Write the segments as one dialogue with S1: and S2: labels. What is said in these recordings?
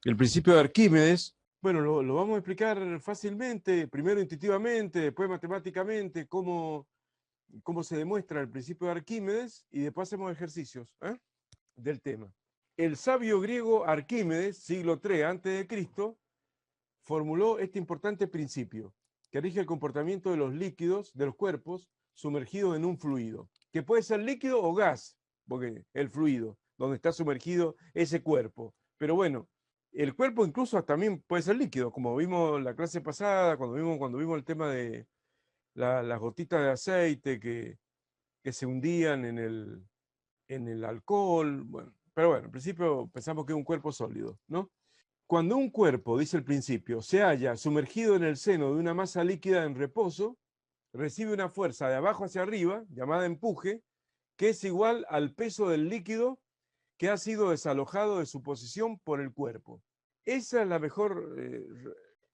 S1: El principio de Arquímedes, bueno, lo vamos a explicar fácilmente, primero intuitivamente, después matemáticamente, cómo se demuestra el principio de Arquímedes y después hacemos ejercicios del tema. El sabio griego Arquímedes, siglo III a.C., formuló este importante principio que rige el comportamiento de los líquidos, de los cuerpos, sumergidos en un fluido, que puede ser líquido o gas, porque el fluido, donde está sumergido ese cuerpo. Pero bueno, el cuerpo incluso también puede ser líquido, como vimos la clase pasada, cuando vimos el tema de las gotitas de aceite que se hundían en el alcohol. Bueno, pero bueno, en principio pensamos que es un cuerpo sólido, ¿no? Cuando un cuerpo, dice el principio, se halla sumergido en el seno de una masa líquida en reposo, recibe una fuerza de abajo hacia arriba, llamada empuje, que es igual al peso del líquido que ha sido desalojado de su posición por el cuerpo. Esa es la mejor,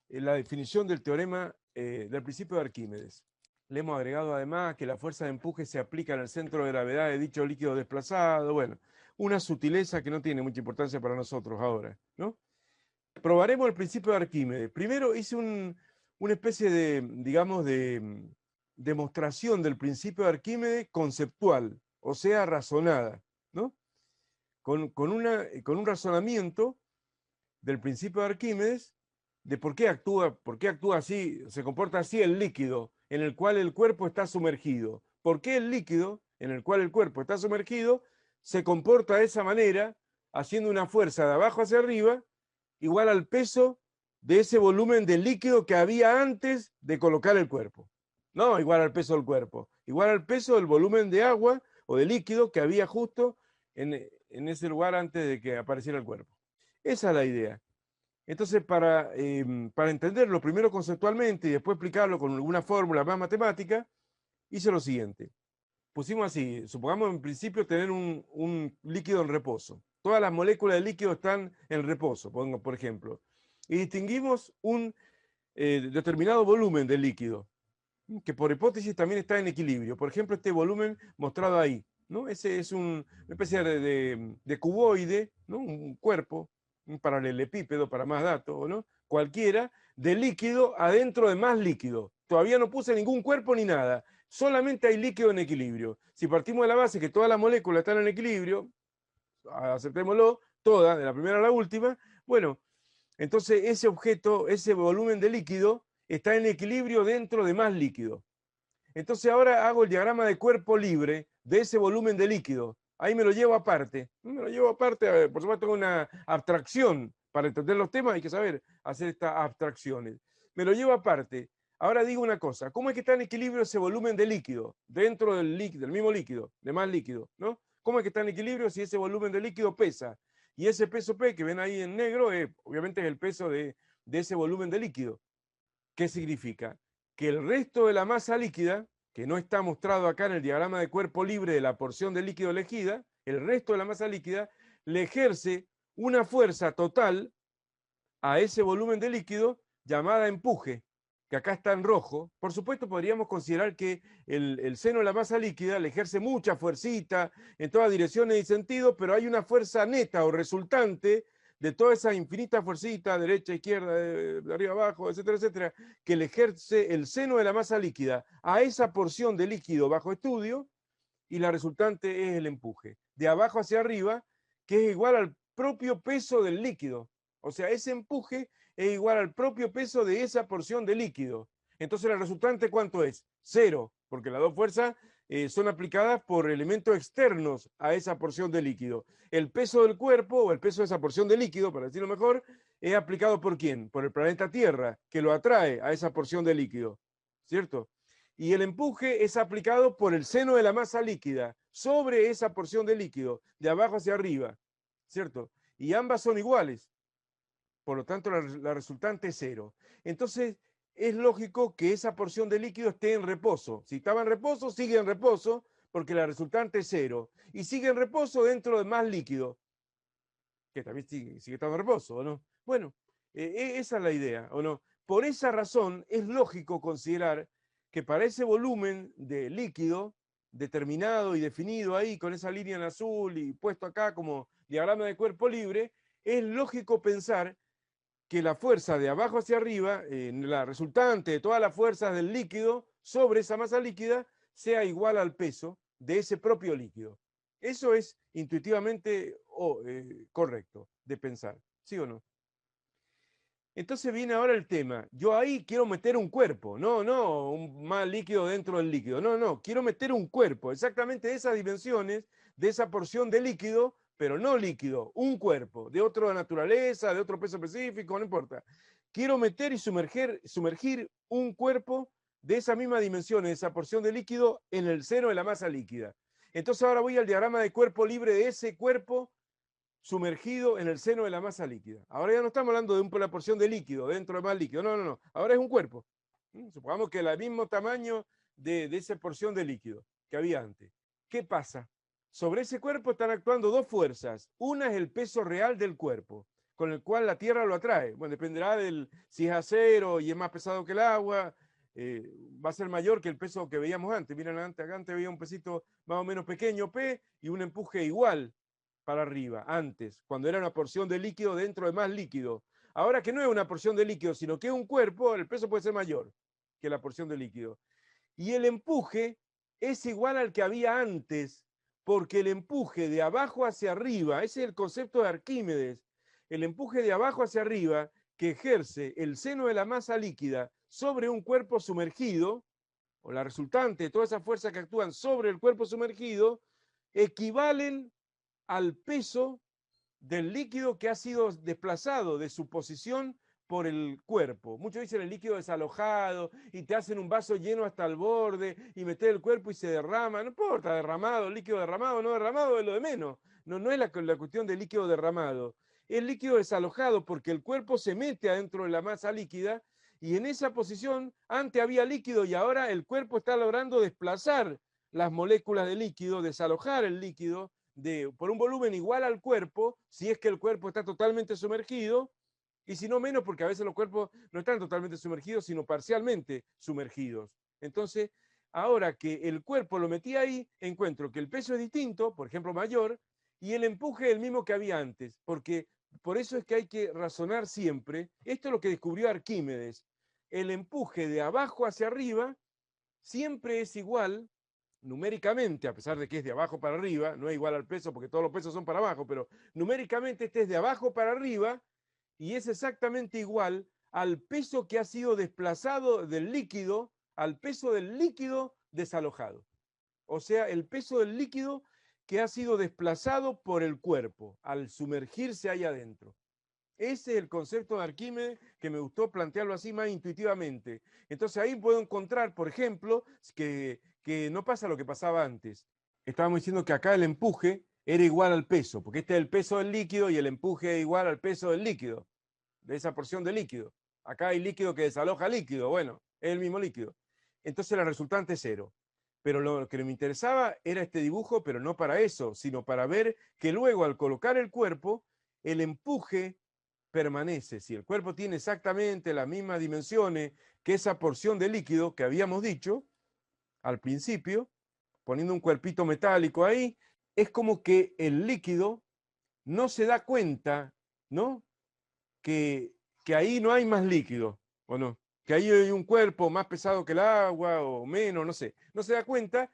S1: la definición del teorema del principio de Arquímedes. Le hemos agregado además que la fuerza de empuje se aplica en el centro de gravedad de dicho líquido desplazado. Bueno, una sutileza que no tiene mucha importancia para nosotros ahora, ¿no? Probaremos el principio de Arquímedes. Primero hice una especie de, digamos, de demostración del principio de Arquímedes conceptual, o sea, razonada, ¿no? Con un razonamiento del principio de Arquímedes de por qué actúa así, se comporta así el líquido en el cual el cuerpo está sumergido. ¿Por qué el líquido en el cual el cuerpo está sumergido se comporta de esa manera, haciendo una fuerza de abajo hacia arriba igual al peso de ese volumen de líquido que había antes de colocar el cuerpo? No igual al peso del cuerpo, igual al peso del volumen de agua o de líquido que había justo en ese lugar antes de que apareciera el cuerpo. Esa es la idea. Entonces, para entenderlo primero conceptualmente y después explicarlo con alguna fórmula más matemática, hice lo siguiente. Pusimos así, supongamos en principio tener un líquido en reposo. Todas las moléculas de líquido están en reposo, por ejemplo. Y distinguimos un determinado volumen de líquido, que por hipótesis también está en equilibrio. Por ejemplo, este volumen mostrado ahí, ¿no? Ese es una especie de cuboide, ¿no? Un cuerpo, un paralelepípedo para más datos, ¿no? Cualquiera, de líquido adentro de más líquido. Todavía no puse ningún cuerpo ni nada, solamente hay líquido en equilibrio. Si partimos de la base que todas las moléculas están en equilibrio, aceptémoslo, todas, de la primera a la última, bueno, entonces ese objeto, ese volumen de líquido, está en equilibrio dentro de más líquido. Entonces ahora hago el diagrama de cuerpo libre de ese volumen de líquido. Ahí me lo llevo aparte. Me lo llevo aparte, por supuesto, tengo una abstracción. Para entender los temas hay que saber hacer estas abstracciones. Me lo llevo aparte. Ahora digo una cosa, ¿cómo es que está en equilibrio ese volumen de líquido dentro del líquido, del mismo líquido, de más líquido, ¿no? ¿Cómo es que está en equilibrio si ese volumen de líquido pesa? Y ese peso P que ven ahí en negro, obviamente es el peso de ese volumen de líquido. ¿Qué significa? Que el resto de la masa líquida, que no está mostrado acá en el diagrama de cuerpo libre de la porción de líquido elegida, el resto de la masa líquida le ejerce una fuerza total a ese volumen de líquido llamada empuje, que acá está en rojo. Por supuesto, podríamos considerar que el seno de la masa líquida le ejerce mucha fuercita en todas direcciones y sentidos, pero hay una fuerza neta o resultante de toda esa infinita fuercita, derecha, izquierda, de arriba abajo, etcétera, etcétera, que le ejerce el seno de la masa líquida a esa porción de líquido bajo estudio, y la resultante es el empuje, de abajo hacia arriba, que es igual al propio peso del líquido. O sea, ese empuje es igual al propio peso de esa porción de líquido. Entonces, la resultante, ¿cuánto es? Cero, porque las dos fuerzas son aplicadas por elementos externos a esa porción de líquido. El peso del cuerpo, o el peso de esa porción de líquido, para decirlo mejor, es aplicado por quién? Por el planeta Tierra, que lo atrae a esa porción de líquido, ¿cierto? Y el empuje es aplicado por el seno de la masa líquida sobre esa porción de líquido, de abajo hacia arriba, ¿cierto? Y ambas son iguales, por lo tanto la resultante es cero. Entonces es lógico que esa porción de líquido esté en reposo. Si estaba en reposo, sigue en reposo, porque la resultante es cero. Y sigue en reposo dentro de más líquido, que también sigue estando en reposo, ¿o no? Bueno, esa es la idea, ¿o no? Por esa razón es lógico considerar que para ese volumen de líquido determinado y definido ahí con esa línea en azul y puesto acá como diagrama de cuerpo libre, es lógico pensar que la fuerza de abajo hacia arriba, la resultante de todas las fuerzas del líquido sobre esa masa líquida, sea igual al peso de ese propio líquido. Eso es intuitivamente correcto de pensar, ¿sí o no? Entonces viene ahora el tema. Yo ahí quiero meter un cuerpo, no un más líquido dentro del líquido. No, quiero meter un cuerpo, exactamente de esas dimensiones, de esa porción de líquido, pero no líquido, un cuerpo, de otra naturaleza, de otro peso específico, no importa. Quiero meter y sumergir un cuerpo de esa misma dimensión, de esa porción de líquido, en el seno de la masa líquida. Entonces ahora voy al diagrama de cuerpo libre de ese cuerpo sumergido en el seno de la masa líquida. Ahora ya no estamos hablando de una porción de líquido dentro de más líquido, no. Ahora es un cuerpo. Supongamos que el mismo tamaño de esa porción de líquido que había antes. ¿Qué pasa? Sobre ese cuerpo están actuando dos fuerzas. Una es el peso real del cuerpo, con el cual la Tierra lo atrae. Bueno, dependerá del si es acero y es más pesado que el agua, va a ser mayor que el peso que veíamos antes. Miren, antes veía un pesito más o menos pequeño, P, y un empuje igual para arriba, antes, cuando era una porción de líquido dentro de más líquido. Ahora que no es una porción de líquido, sino que es un cuerpo, el peso puede ser mayor que la porción de líquido. Y el empuje es igual al que había antes, porque el empuje de abajo hacia arriba, ese es el concepto de Arquímedes, el empuje de abajo hacia arriba que ejerce el seno de la masa líquida sobre un cuerpo sumergido, o la resultante de todas esas fuerzas que actúan sobre el cuerpo sumergido, equivalen al peso del líquido que ha sido desplazado de su posición por el cuerpo. Muchos dicen el líquido desalojado y te hacen un vaso lleno hasta el borde y metes el cuerpo y se derrama. No importa, derramado, líquido derramado, no derramado es lo de menos. No es la cuestión del líquido derramado. Es líquido desalojado porque el cuerpo se mete adentro de la masa líquida y en esa posición antes había líquido y ahora el cuerpo está logrando desplazar las moléculas de líquido, desalojar el líquido por un volumen igual al cuerpo, si es que el cuerpo está totalmente sumergido, y si no menos, porque a veces los cuerpos no están totalmente sumergidos, sino parcialmente sumergidos. Entonces, ahora que el cuerpo lo metí ahí, encuentro que el peso es distinto, por ejemplo, mayor, y el empuje es el mismo que había antes, porque por eso es que hay que razonar siempre. Esto es lo que descubrió Arquímedes. El empuje de abajo hacia arriba siempre es igual numéricamente, a pesar de que es de abajo para arriba, no es igual al peso porque todos los pesos son para abajo, pero numéricamente este es de abajo para arriba y es exactamente igual al peso que ha sido desplazado del líquido, al peso del líquido desalojado. O sea, el peso del líquido que ha sido desplazado por el cuerpo al sumergirse ahí adentro. Ese es el concepto de Arquímedes que me gustó plantearlo así más intuitivamente. Entonces ahí puedo encontrar, por ejemplo, que no pasa lo que pasaba antes. Estábamos diciendo que acá el empuje era igual al peso, porque este es el peso del líquido y el empuje es igual al peso del líquido, de esa porción de líquido. Acá hay líquido que desaloja líquido, bueno, es el mismo líquido. Entonces la resultante es cero. Pero lo que me interesaba era este dibujo, pero no para eso, sino para ver que luego al colocar el cuerpo, el empuje permanece. Si el cuerpo tiene exactamente las mismas dimensiones que esa porción de líquido que habíamos dicho al principio, poniendo un cuerpito metálico ahí, es como que el líquido no se da cuenta, ¿no? Que ahí no hay más líquido, ¿o no? Que ahí hay un cuerpo más pesado que el agua o menos, no sé. No se da cuenta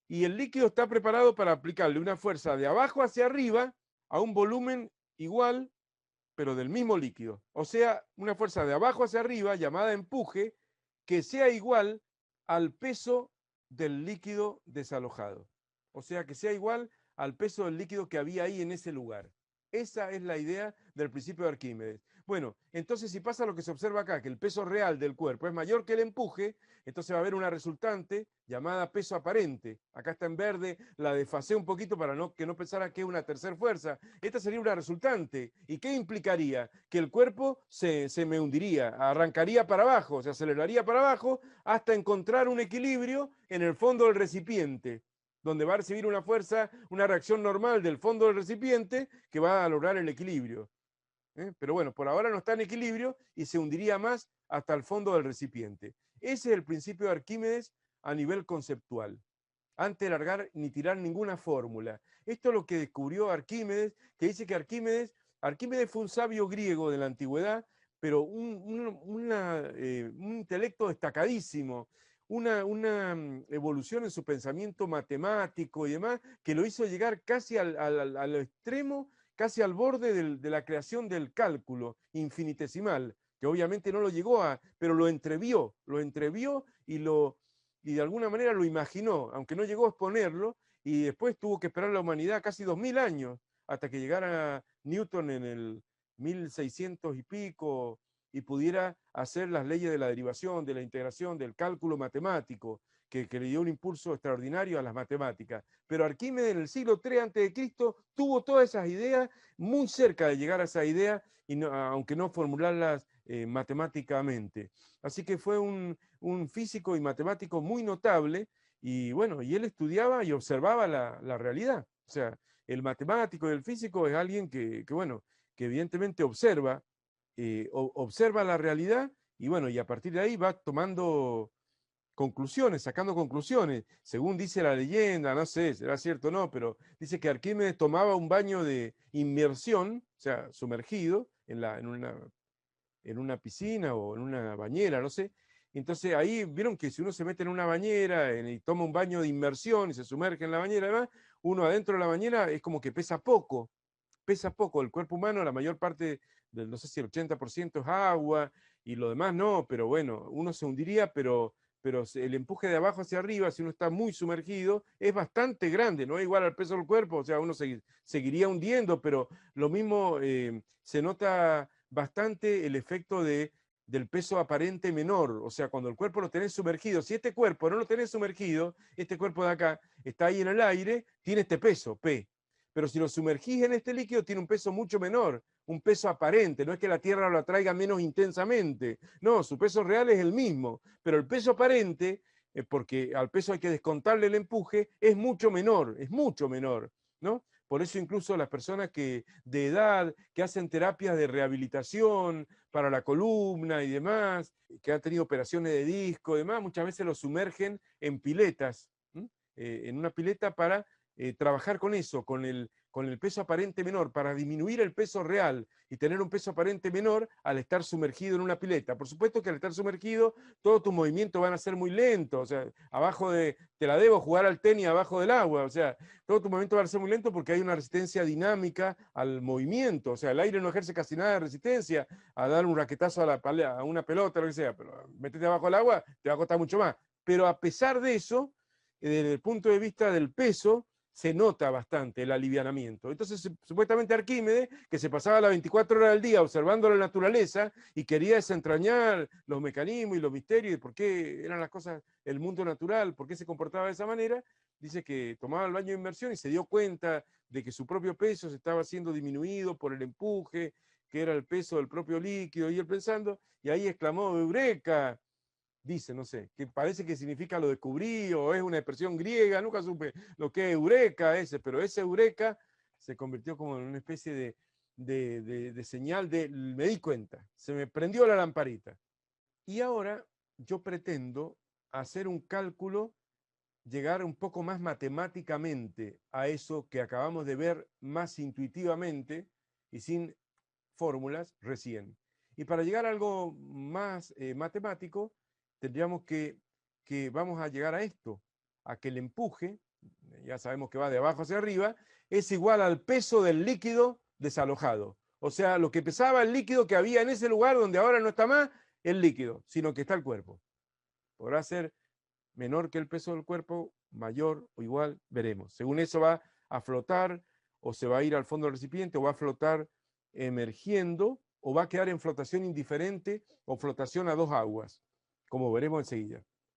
S1: y el líquido está preparado para aplicarle una fuerza de abajo hacia arriba a un volumen igual pero del mismo líquido. O sea, una fuerza de abajo hacia arriba, llamada empuje, que sea igual al peso del líquido desalojado. O sea, que sea igual al peso del líquido que había ahí en ese lugar. Esa es la idea del principio de Arquímedes. Bueno, entonces si pasa lo que se observa acá, que el peso real del cuerpo es mayor que el empuje, entonces va a haber una resultante llamada peso aparente. Acá está en verde, la desfasé un poquito para que no pensara que es una tercera fuerza. Esta sería una resultante. ¿Y qué implicaría? Que el cuerpo se me hundiría, arrancaría para abajo, se aceleraría para abajo hasta encontrar un equilibrio en el fondo del recipiente, donde va a recibir una fuerza, una reacción normal del fondo del recipiente que va a lograr el equilibrio. Pero bueno, por ahora no está en equilibrio y se hundiría más hasta el fondo del recipiente. Ese es el principio de Arquímedes a nivel conceptual, antes de largar ni tirar ninguna fórmula. Esto es lo que descubrió Arquímedes, que dice que Arquímedes Arquímedes fue un sabio griego de la antigüedad, pero un intelecto destacadísimo, una evolución en su pensamiento matemático y demás, que lo hizo llegar casi al extremo, casi al borde de la creación del cálculo infinitesimal, que obviamente no lo llegó a, pero lo entrevió y de alguna manera lo imaginó, aunque no llegó a exponerlo, y después tuvo que esperar la humanidad casi 2000 años hasta que llegara Newton en el 1600 y pico y pudiera hacer las leyes de la derivación, de la integración, del cálculo matemático, que le dio un impulso extraordinario a las matemáticas. Pero Arquímedes en el siglo III a.C. tuvo todas esas ideas, muy cerca de llegar a esa idea, y no, aunque no formularlas matemáticamente. Así que fue un físico y matemático muy notable, y bueno, y él estudiaba y observaba la realidad. O sea, el matemático y el físico es alguien bueno, que evidentemente observa la realidad y bueno, y a partir de ahí va tomando conclusiones, sacando conclusiones. Según dice la leyenda, no sé, será cierto o no, pero dice que Arquímedes tomaba un baño de inmersión, o sea, sumergido en una piscina o en una bañera, no sé. Entonces ahí vieron que si uno se mete en una bañera y toma un baño de inmersión y se sumerge en la bañera, además, uno adentro de la bañera es como que pesa poco. El cuerpo humano, la mayor parte, no sé si el 80% es agua y lo demás no, pero bueno, uno se hundiría, pero el empuje de abajo hacia arriba, si uno está muy sumergido, es bastante grande, no es igual al peso del cuerpo, o sea, uno seguiría hundiendo, pero lo mismo se nota bastante el efecto del peso aparente menor, o sea, cuando el cuerpo lo tenés sumergido, si este cuerpo no lo tenés sumergido, este cuerpo de acá está ahí en el aire, tiene este peso, P, pero si lo sumergís en este líquido tiene un peso mucho menor, un peso aparente, no es que la Tierra lo atraiga menos intensamente, no, su peso real es el mismo, pero el peso aparente, porque al peso hay que descontarle el empuje, es mucho menor, ¿no? Por eso incluso las personas de edad, que hacen terapias de rehabilitación para la columna y demás, que han tenido operaciones de disco y demás, muchas veces los sumergen en piletas, en una pileta para trabajar con eso, con el peso aparente menor, para disminuir el peso real y tener un peso aparente menor al estar sumergido en una pileta. Por supuesto que al estar sumergido, todos tus movimientos van a ser muy lentos, o sea, te la debo jugar al tenis abajo del agua, o sea, todo tu movimiento va a ser muy lento porque hay una resistencia dinámica al movimiento, o sea, el aire no ejerce casi nada de resistencia a dar un raquetazo a una pelota, lo que sea, pero metete abajo del agua, te va a costar mucho más. Pero a pesar de eso, desde el punto de vista del peso, se nota bastante el alivianamiento. Entonces, supuestamente Arquímedes, que se pasaba las 24 horas del día observando la naturaleza y quería desentrañar los mecanismos y los misterios de por qué eran las cosas, el mundo natural, por qué se comportaba de esa manera, dice que tomaba el baño de inmersión y se dio cuenta de que su propio peso se estaba siendo disminuido por el empuje, que era el peso del propio líquido, y él pensando, y ahí exclamó, ¡Eureka! Dice, no sé, que parece que significa lo descubrí o es una expresión griega, nunca supe lo que es eureka ese, pero ese eureka se convirtió como en una especie de señal de me di cuenta, se me prendió la lamparita. Y ahora yo pretendo hacer un cálculo, llegar un poco más matemáticamente a eso que acabamos de ver más intuitivamente y sin fórmulas recién. Y para llegar a algo más matemático, tendríamos que vamos a llegar a esto, a que el empuje, ya sabemos que va de abajo hacia arriba, es igual al peso del líquido desalojado. O sea, lo que pesaba el líquido que había en ese lugar donde ahora no está más el líquido, sino que está el cuerpo. Podrá ser menor que el peso del cuerpo, mayor o igual, veremos. Según eso va a flotar o se va a ir al fondo del recipiente o va a flotar emergiendo o va a quedar en flotación indiferente o flotación a dos aguas, como veremos enseguida.